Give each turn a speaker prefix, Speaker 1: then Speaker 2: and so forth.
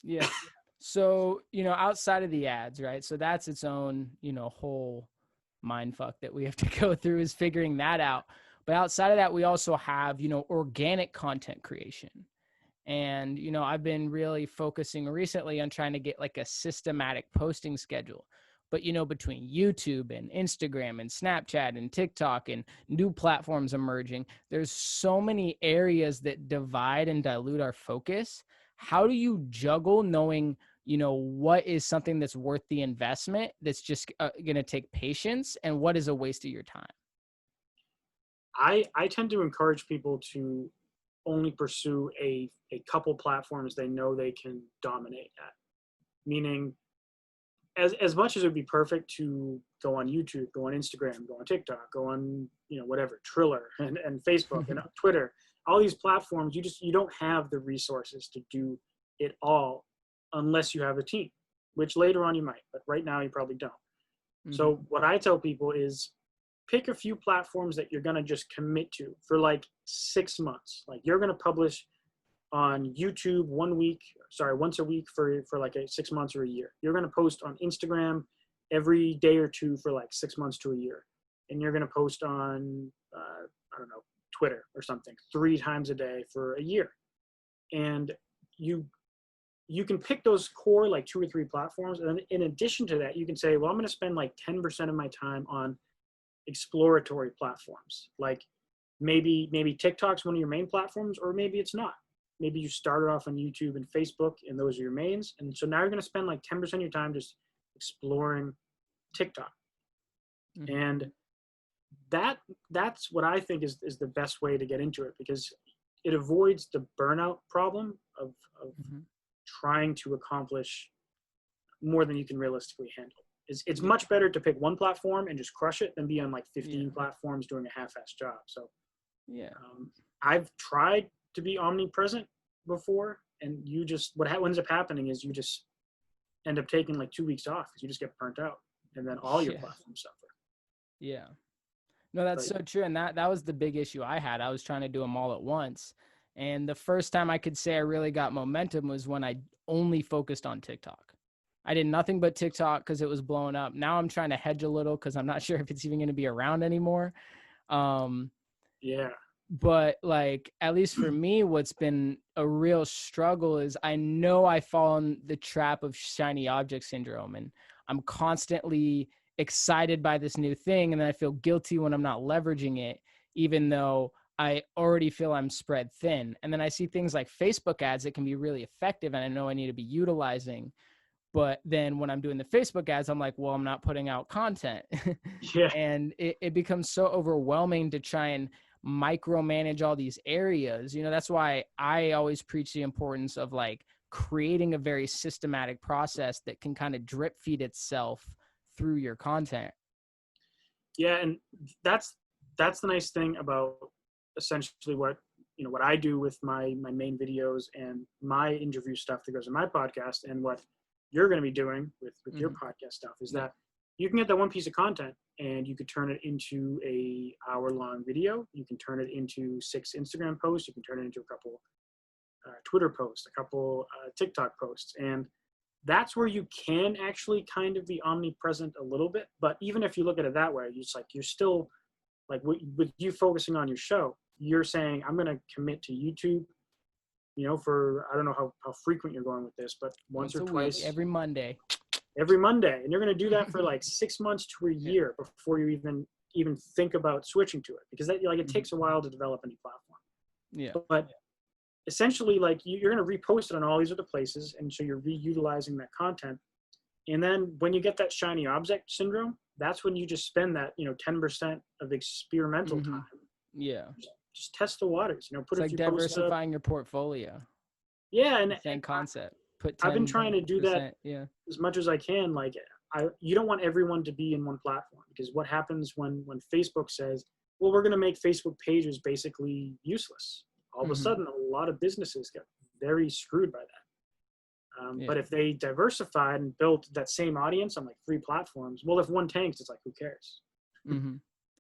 Speaker 1: Yeah. So, outside of the ads, right? So that's its own, whole mind fuck that we have to go through is figuring that out. But outside of that, we also have, organic content creation. And, I've been really focusing recently on trying to get like a systematic posting schedule. But, between YouTube and Instagram and Snapchat and TikTok and new platforms emerging, there's so many areas that divide and dilute our focus. How do you juggle knowing, what is something that's worth the investment that's just going to take patience, and what is a waste of your time?
Speaker 2: I tend to encourage people to only pursue a couple platforms they know they can dominate at. Meaning, as much as it would be perfect to go on YouTube, go on Instagram, go on TikTok, go on, whatever, Triller and Facebook and Twitter, all these platforms, you don't have the resources to do it all unless you have a team, which later on you might, but right now you probably don't. So what I tell people is pick a few platforms that you're going to just commit to for like 6 months. Like you're going to publish on YouTube once a week for like 6 months or a year. You're going to post on Instagram every day or two for like 6 months to a year. And you're going to post on, I don't know, Twitter or something 3 times a day for a year. And you can pick those core like 2 or 3 platforms. And in addition to that, you can say, well, I'm going to spend like 10% of my time on exploratory platforms. Like maybe TikTok's one of your main platforms, or maybe it's not. Maybe you started off on YouTube and Facebook and those are your mains. And so now you're going to spend like 10% of your time just exploring TikTok. And that's what I think is the best way to get into it, because it avoids the burnout problem of trying to accomplish more than you can realistically handle. It's much better to pick one platform and just crush it than be on like 15 platforms doing a half-assed job. So I've tried to be omnipresent before, and what ends up happening is you just end up taking like 2 weeks off because you just get burnt out, and then all your platforms suffer.
Speaker 1: Yeah. No, that's so true. And that was the big issue I had. I was trying to do them all at once. And the first time I could say I really got momentum was when I only focused on TikTok. I did nothing but TikTok because it was blowing up. Now I'm trying to hedge a little because I'm not sure if it's even going to be around anymore. But like, at least for me, what's been a real struggle is I know I fall in the trap of shiny object syndrome, and I'm constantly excited by this new thing. And then I feel guilty when I'm not leveraging it, even though I already feel I'm spread thin. And then I see things like Facebook ads that can be really effective, and I know I need to be utilizing. But then when I'm doing the Facebook ads, I'm like, well, I'm not putting out content. And it becomes so overwhelming to try and micromanage all these areas. That's why I always preach the importance of like creating a very systematic process that can kind of drip feed itself through your content.
Speaker 2: Yeah. And that's the nice thing about essentially what I do with my main videos and my interview stuff that goes in my podcast, and what you're going to be doing with your podcast stuff is that you can get that one piece of content and you could turn it into a hour-long video. You can turn it into 6 Instagram posts. You can turn it into a couple Twitter posts, a couple TikTok posts. And that's where you can actually kind of be omnipresent a little bit. But even if you look at it that way, you're still like with you focusing on your show, you're saying, I'm going to commit to YouTube, for, I don't know how frequent you're going with this, but once or twice.
Speaker 1: Week, every Monday.
Speaker 2: And you're going to do that for like 6 months to a year before you even think about switching to it, because that it takes a while to develop any platform. But essentially, like you're going to repost it on all these other places, and so you're reutilizing that content. And then when you get that shiny object syndrome, that's when you just spend that 10% of experimental time. Just test the waters. Put
Speaker 1: it's like diversifying your portfolio.
Speaker 2: And
Speaker 1: same concept.
Speaker 2: I've been trying to do that as much as I can. Like you don't want everyone to be in one platform, because what happens when Facebook says, well, we're going to make Facebook pages basically useless. All of a sudden, a lot of businesses get very screwed by that. But if they diversified and built that same audience on like 3 platforms, well, if one tanks, it's like, who cares?